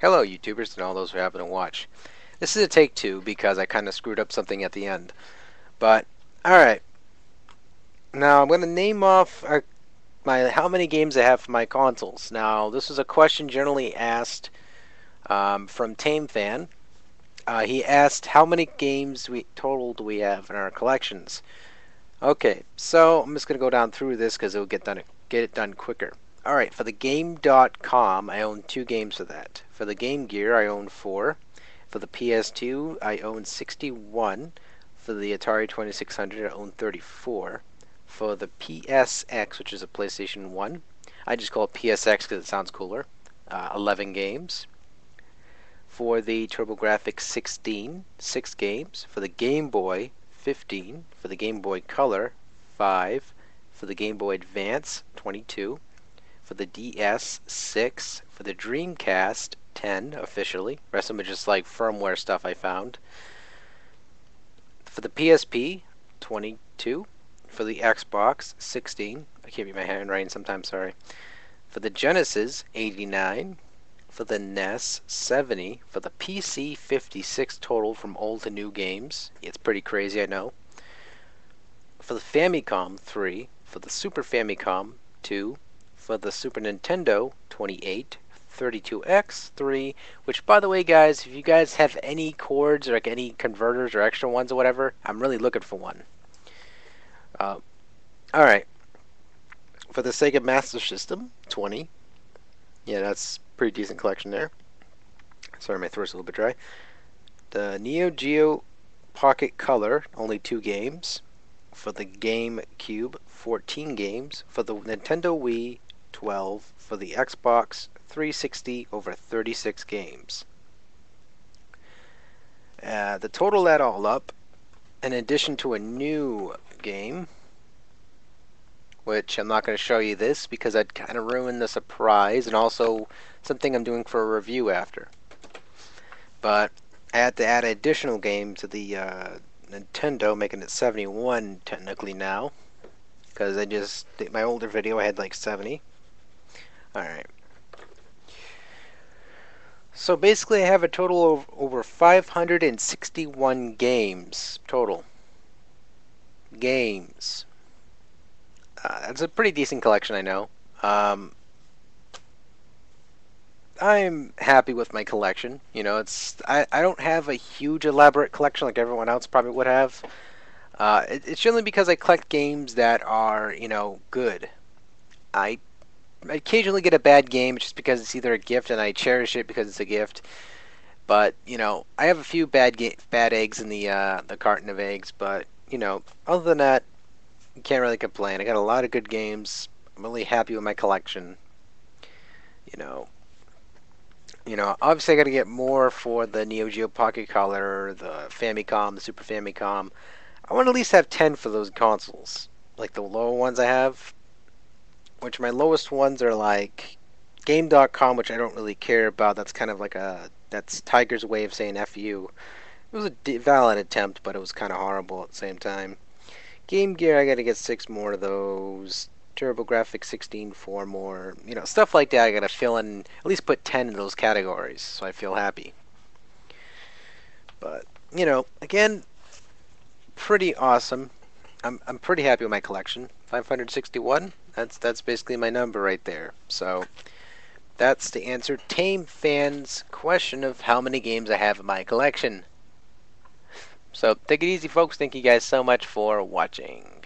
Hello YouTubers and all those who happen to watch. This is a take two because I kind of screwed up something at the end. But, alright. Now I'm going to name off how many games I have for my consoles. Now this is a question generally asked from Tamefan. He asked how many games total do we have in our collections. Okay, so I'm just going to go down through this because it'll get it done quicker. Alright, for the Game.com, I own 2 games for that. For the Game Gear, I own 4. For the PS2, I own 61. For the Atari 2600, I own 34. For the PSX, which is a PlayStation 1, I just call it PSX because it sounds cooler, 11 games. For the TurboGrafx 16, 6 games. For the Game Boy, 15. For the Game Boy Color, 5. For the Game Boy Advance, 22. For the DS, 6. For the Dreamcast, 10 officially. The rest of them are just like firmware stuff I found. For the PSP, 22. For the Xbox, 16. I can't read my handwriting sometimes, sorry. For the Genesis, 89. For the NES, 70. For the PC, 56 total from old to new games. It's pretty crazy, I know. For the Famicom, 3. For the Super Famicom, 2. For the Super Nintendo, 28. 32X, 3. Which, by the way, guys, if you guys have any cords or like any converters or extra ones or whatever, I'm really looking for one. Alright. For the Sega Master System, 20. Yeah, that's pretty decent collection there. Sorry, my throat's a little bit dry. The Neo Geo Pocket Color, only 2 games. For the GameCube, 14 games. For the Nintendo Wii, 12. For the Xbox 360, over 36 games. The total that all up, in addition to a new game, which I'm not going to show you this because I'd kind of ruin the surprise, and also something I'm doing for a review after. But I had to add an additional game to the Nintendo, making it 71 technically now, because I just did my older video, I had like 70. Alright. So basically I have a total of over 561 games total. Games. That's a pretty decent collection, I know. I'm happy with my collection. You know, I don't have a huge elaborate collection like everyone else probably would have. It's generally because I collect games that are, you know, good. I occasionally get a bad game just because it's either a gift and I cherish it because it's a gift. But, you know, I have a few bad eggs in the carton of eggs, but, you know, other than that, you can't really complain. I got a lot of good games. I'm really happy with my collection. You know, obviously I got to get more for the Neo Geo Pocket Color, the Famicom, the Super Famicom. I want to at least have 10 for those consoles. Like the lower ones I have, which my lowest ones are like Game.com, which I don't really care about. That's kind of like that's Tiger's way of saying F you. It was a valid attempt, but it was kind of horrible at the same time. Game Gear, I gotta get 6 more of those. TurboGrafx 16, 4 more. You know, stuff like that I gotta fill in, at least put 10 in those categories, so I feel happy. But, you know, again, pretty awesome. I'm pretty happy with my collection. 561, that's basically my number right there. So, that's to answer Tamefan's question of how many games I have in my collection. So, take it easy, folks. Thank you guys so much for watching.